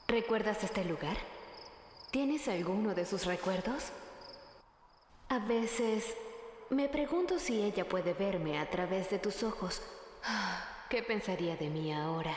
¿Recuerdas este lugar? ¿Tienes alguno de sus recuerdos? A veces me pregunto si ella puede verme a través de tus ojos. ¿Qué pensaría de mí ahora?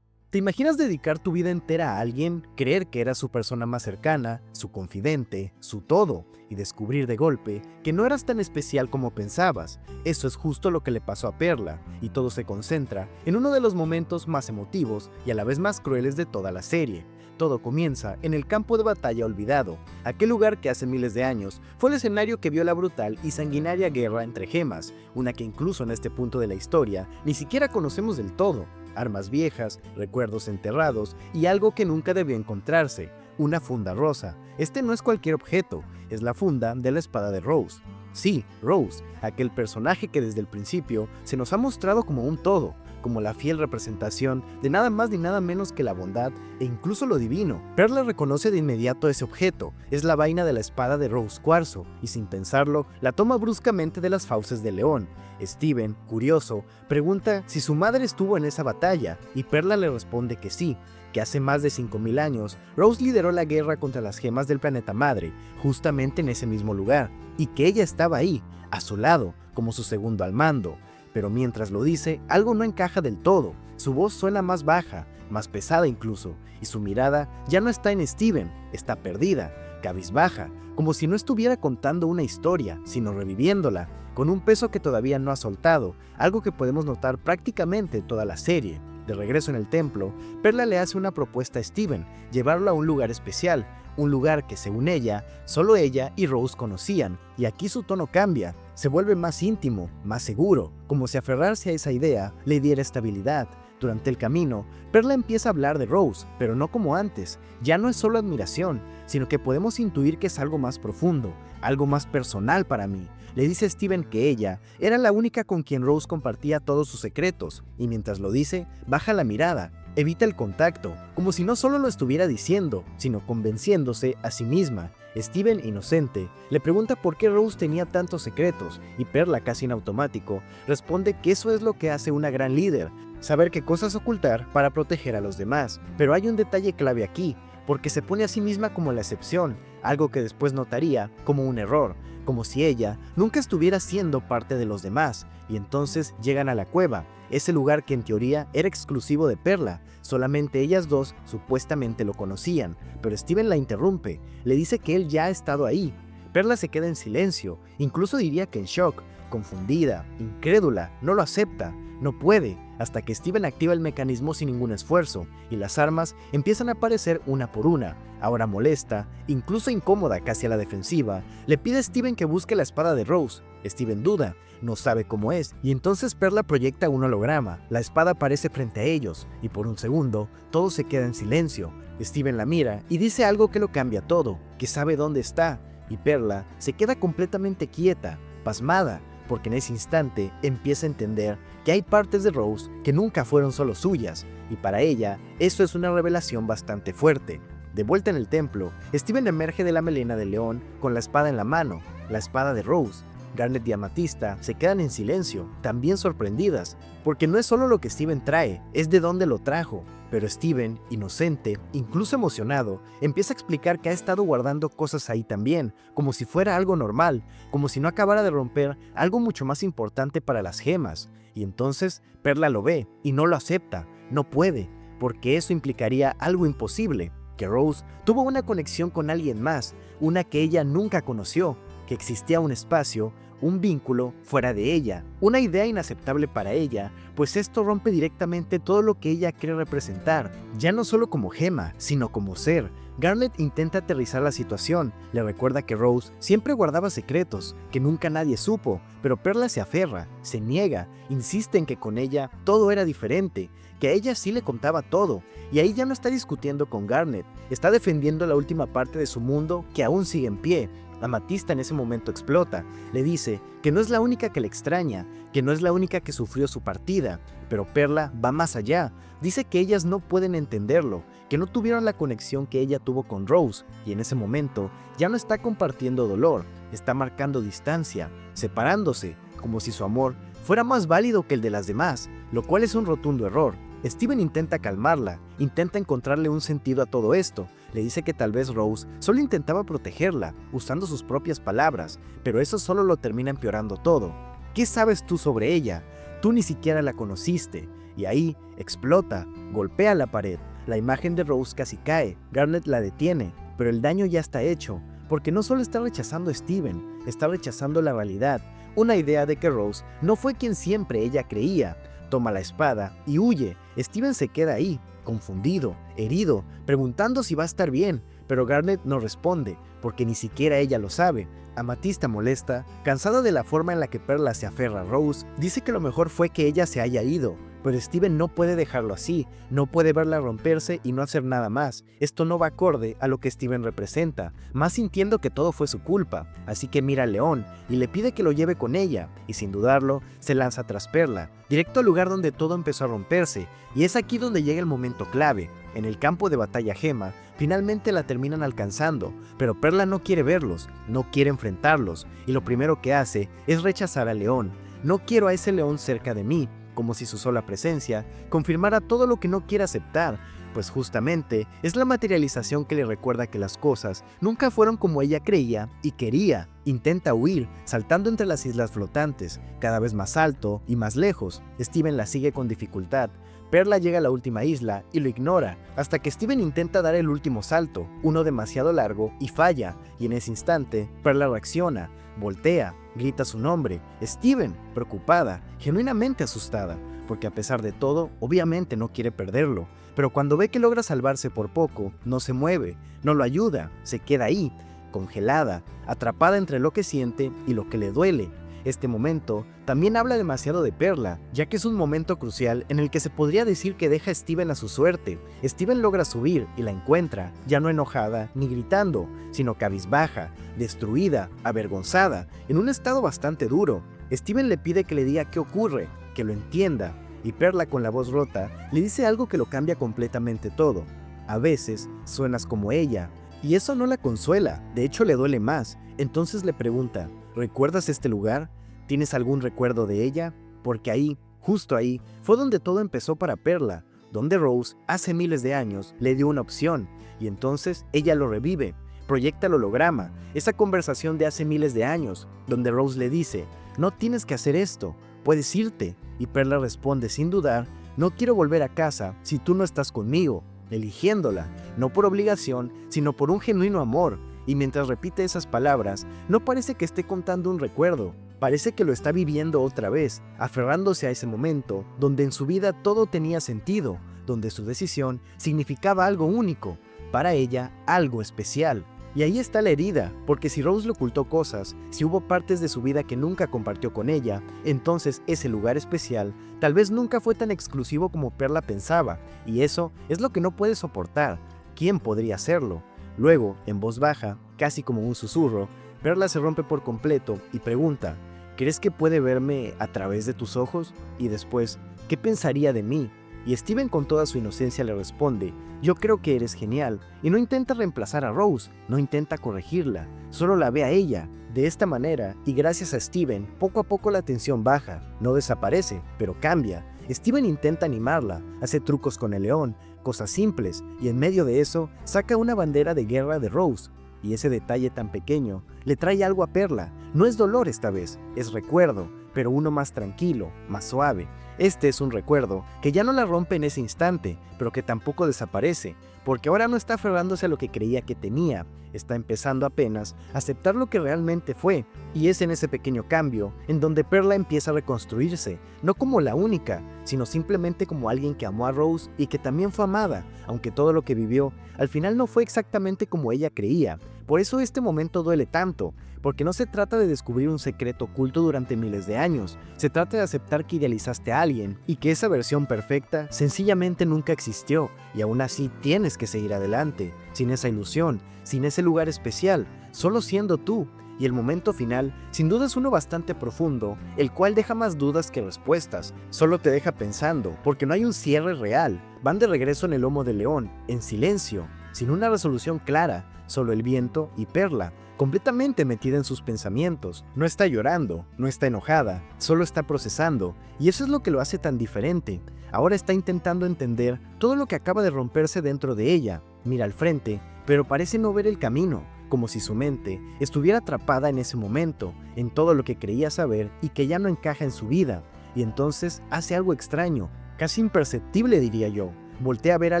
¿Te imaginas dedicar tu vida entera a alguien, creer que era su persona más cercana, su confidente, su todo, y descubrir de golpe que no eras tan especial como pensabas? Eso es justo lo que le pasó a Perla, y todo se concentra en uno de los momentos más emotivos y a la vez más crueles de toda la serie. Todo comienza en el campo de batalla olvidado, aquel lugar que hace miles de años fue el escenario que vio la brutal y sanguinaria guerra entre gemas, una que incluso en este punto de la historia ni siquiera conocemos del todo. Armas viejas, recuerdos enterrados y algo que nunca debió encontrarse, una funda rosa. Este no es cualquier objeto, es la funda de la espada de Rose. Sí, Rose, aquel personaje que desde el principio se nos ha mostrado como un todo, como la fiel representación de nada más ni nada menos que la bondad e incluso lo divino. Perla reconoce de inmediato ese objeto, es la vaina de la espada de Rose Cuarzo, y sin pensarlo, la toma bruscamente de las fauces del león. Steven, curioso, pregunta si su madre estuvo en esa batalla, y Perla le responde que sí, que hace más de 5000 años, Rose lideró la guerra contra las gemas del planeta madre, justamente en ese mismo lugar, y que ella estaba ahí, a su lado, como su segundo al mando. Pero mientras lo dice, algo no encaja del todo. Su voz suena más baja, más pesada incluso, y su mirada ya no está en Steven, está perdida, cabizbaja, como si no estuviera contando una historia, sino reviviéndola, con un peso que todavía no ha soltado, algo que podemos notar prácticamente toda la serie. De regreso en el templo, Perla le hace una propuesta a Steven, llevarlo a un lugar especial, un lugar que según ella, solo ella y Rose conocían, y aquí su tono cambia, se vuelve más íntimo, más seguro, como si aferrarse a esa idea le diera estabilidad. Durante el camino, Perla empieza a hablar de Rose, pero no como antes, ya no es solo admiración, sino que podemos intuir que es algo más profundo, algo más personal para mí. Le dice a Steven que ella era la única con quien Rose compartía todos sus secretos, y mientras lo dice, baja la mirada, evita el contacto, como si no solo lo estuviera diciendo, sino convenciéndose a sí misma. Steven, inocente, le pregunta por qué Rose tenía tantos secretos, y Perla, casi en automático, responde que eso es lo que hace una gran líder, saber qué cosas ocultar para proteger a los demás. Pero hay un detalle clave aquí, porque se pone a sí misma como la excepción, algo que después notaría como un error, como si ella nunca estuviera siendo parte de los demás, y entonces llegan a la cueva, ese lugar que en teoría era exclusivo de Perla, solamente ellas dos supuestamente lo conocían, pero Steven la interrumpe, le dice que él ya ha estado ahí. Perla se queda en silencio, incluso diría que en shock, confundida, incrédula, no lo acepta, no puede, hasta que Steven activa el mecanismo sin ningún esfuerzo, y las armas empiezan a aparecer una por una. Ahora molesta, incluso incómoda, casi a la defensiva, le pide a Steven que busque la espada de Rose. Steven duda, no sabe cómo es, y entonces Perla proyecta un holograma. La espada aparece frente a ellos, y por un segundo, todo se queda en silencio. Steven la mira y dice algo que lo cambia todo, que sabe dónde está, y Perla se queda completamente quieta, pasmada, porque en ese instante empieza a entender que hay partes de Rose que nunca fueron solo suyas, y para ella eso es una revelación bastante fuerte. De vuelta en el templo, Steven emerge de la melena del león con la espada en la mano, la espada de Rose. Garnet y Amatista se quedan en silencio, también sorprendidas, porque no es solo lo que Steven trae, es de dónde lo trajo. Pero Steven, inocente, incluso emocionado, empieza a explicar que ha estado guardando cosas ahí también, como si fuera algo normal, como si no acabara de romper algo mucho más importante para las gemas. Y entonces Perla lo ve y no lo acepta, no puede, porque eso implicaría algo imposible, que Rose tuvo una conexión con alguien más, una que ella nunca conoció, que existía un espacio, un vínculo fuera de ella, una idea inaceptable para ella, pues esto rompe directamente todo lo que ella quiere representar, ya no solo como gema, sino como ser. Garnet intenta aterrizar la situación, le recuerda que Rose siempre guardaba secretos, que nunca nadie supo, pero Perla se aferra, se niega, insiste en que con ella todo era diferente, que a ella sí le contaba todo, y ahí ya no está discutiendo con Garnet, está defendiendo la última parte de su mundo que aún sigue en pie. Amatista en ese momento explota, le dice que no es la única que le extraña, que no es la única que sufrió su partida, pero Perla va más allá, dice que ellas no pueden entenderlo, que no tuvieron la conexión que ella tuvo con Rose, y en ese momento ya no está compartiendo dolor, está marcando distancia, separándose, como si su amor fuera más válido que el de las demás, lo cual es un rotundo error. Steven intenta calmarla, intenta encontrarle un sentido a todo esto, le dice que tal vez Rose solo intentaba protegerla, usando sus propias palabras, pero eso solo lo termina empeorando todo. ¿Qué sabes tú sobre ella? Tú ni siquiera la conociste. Y ahí explota, golpea la pared, la imagen de Rose casi cae, Garnet la detiene, pero el daño ya está hecho, porque no solo está rechazando a Steven, está rechazando la realidad, una idea de que Rose no fue quien siempre ella creía. Toma la espada y huye. Steven se queda ahí, confundido, herido, preguntando si va a estar bien, pero Garnet no responde, porque ni siquiera ella lo sabe. Amatista molesta, cansada de la forma en la que Perla se aferra a Rose, dice que lo mejor fue que ella se haya ido, pero Steven no puede dejarlo así, no puede verla romperse y no hacer nada más. Esto no va acorde a lo que Steven representa, más sintiendo que todo fue su culpa, así que mira al león y le pide que lo lleve con ella, y sin dudarlo, se lanza tras Perla, directo al lugar donde todo empezó a romperse, y es aquí donde llega el momento clave. En el campo de batalla Gemma, finalmente la terminan alcanzando, pero Perla no quiere verlos, no quiere enfrentarlos, y lo primero que hace es rechazar al león. No quiero a ese león cerca de mí, como si su sola presencia confirmara todo lo que no quiere aceptar, pues justamente es la materialización que le recuerda que las cosas nunca fueron como ella creía y quería. Intenta huir, saltando entre las islas flotantes, cada vez más alto y más lejos. Steven la sigue con dificultad. Perla llega a la última isla y lo ignora, hasta que Steven intenta dar el último salto, uno demasiado largo, y falla, y en ese instante, Perla reacciona, voltea, grita su nombre, Steven, preocupada, genuinamente asustada, porque a pesar de todo, obviamente no quiere perderlo, pero cuando ve que logra salvarse por poco, no se mueve, no lo ayuda, se queda ahí, congelada, atrapada entre lo que siente y lo que le duele. Este momento también habla demasiado de Perla, ya que es un momento crucial en el que se podría decir que deja a Steven a su suerte. Steven logra subir y la encuentra, ya no enojada ni gritando, sino cabizbaja, destruida, avergonzada, en un estado bastante duro. Steven le pide que le diga qué ocurre, que lo entienda, y Perla, con la voz rota, le dice algo que lo cambia completamente todo. A veces suenas como ella, y eso no la consuela, de hecho le duele más. Entonces le pregunta, ¿recuerdas este lugar? ¿Tienes algún recuerdo de ella? Porque ahí, justo ahí, fue donde todo empezó para Perla, donde Rose, hace miles de años, le dio una opción, y entonces ella lo revive, proyecta el holograma, esa conversación de hace miles de años, donde Rose le dice, no tienes que hacer esto, puedes irte, y Perla responde sin dudar, no quiero volver a casa si tú no estás conmigo, eligiéndola, no por obligación, sino por un genuino amor. Y mientras repite esas palabras, no parece que esté contando un recuerdo, parece que lo está viviendo otra vez, aferrándose a ese momento donde en su vida todo tenía sentido, donde su decisión significaba algo único, para ella algo especial. Y ahí está la herida, porque si Rose le ocultó cosas, si hubo partes de su vida que nunca compartió con ella, entonces ese lugar especial tal vez nunca fue tan exclusivo como Perla pensaba, y eso es lo que no puede soportar. ¿Quién podría hacerlo? Luego, en voz baja, casi como un susurro, Perla se rompe por completo y pregunta, ¿crees que puede verme a través de tus ojos? Y después, ¿qué pensaría de mí? Y Steven, con toda su inocencia, le responde, yo creo que eres genial, y no intenta reemplazar a Rose, no intenta corregirla, solo la ve a ella. De esta manera, y gracias a Steven, poco a poco la tensión baja, no desaparece, pero cambia. Steven intenta animarla, hace trucos con el león, cosas simples, y en medio de eso, saca una bandera de guerra de Rose. Y ese detalle tan pequeño le trae algo a Perla. No es dolor esta vez, es recuerdo, pero uno más tranquilo, más suave. Este es un recuerdo que ya no la rompe en ese instante, pero que tampoco desaparece, porque ahora no está aferrándose a lo que creía que tenía, está empezando apenas a aceptar lo que realmente fue, y es en ese pequeño cambio en donde Perla empieza a reconstruirse, no como la única, sino simplemente como alguien que amó a Rose y que también fue amada, aunque todo lo que vivió al final no fue exactamente como ella creía. Por eso este momento duele tanto, porque no se trata de descubrir un secreto oculto durante miles de años, se trata de aceptar que idealizaste a alguien y que esa versión perfecta sencillamente nunca existió, y aún así tienes que seguir adelante, sin esa ilusión, sin ese lugar especial, solo siendo tú. Y el momento final, sin duda, es uno bastante profundo, el cual deja más dudas que respuestas, solo te deja pensando, porque no hay un cierre real. Van de regreso en el lomo del león, en silencio, sin una resolución clara, solo el viento y Perla, completamente metida en sus pensamientos. No está llorando, no está enojada, solo está procesando, y eso es lo que lo hace tan diferente. Ahora está intentando entender todo lo que acaba de romperse dentro de ella. Mira al frente, pero parece no ver el camino, como si su mente estuviera atrapada en ese momento, en todo lo que creía saber y que ya no encaja en su vida. Y entonces hace algo extraño, casi imperceptible diría yo. Voltea a ver a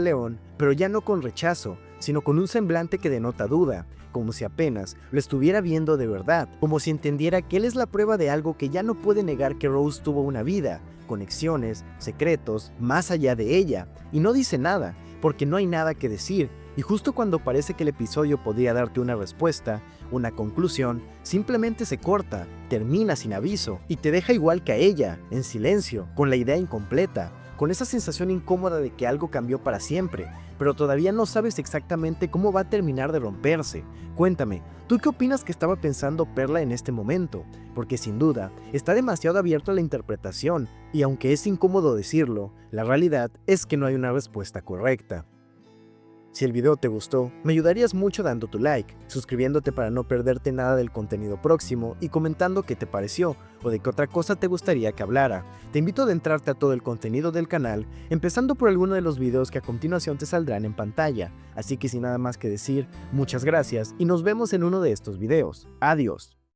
León, pero ya no con rechazo, sino con un semblante que denota duda, como si apenas lo estuviera viendo de verdad, como si entendiera que él es la prueba de algo que ya no puede negar, que Rose tuvo una vida, conexiones, secretos, más allá de ella, y no dice nada, porque no hay nada que decir, y justo cuando parece que el episodio podría darte una respuesta, una conclusión, simplemente se corta, termina sin aviso, y te deja igual que a ella, en silencio, con la idea incompleta, con esa sensación incómoda de que algo cambió para siempre, pero todavía no sabes exactamente cómo va a terminar de romperse. Cuéntame, ¿tú qué opinas que estaba pensando Perla en este momento? Porque sin duda, está demasiado abierto a la interpretación, y aunque es incómodo decirlo, la realidad es que no hay una respuesta correcta. Si el video te gustó, me ayudarías mucho dando tu like, suscribiéndote para no perderte nada del contenido próximo y comentando qué te pareció o de qué otra cosa te gustaría que hablara. Te invito a adentrarte a todo el contenido del canal, empezando por alguno de los videos que a continuación te saldrán en pantalla. Así que sin nada más que decir, muchas gracias y nos vemos en uno de estos videos. Adiós.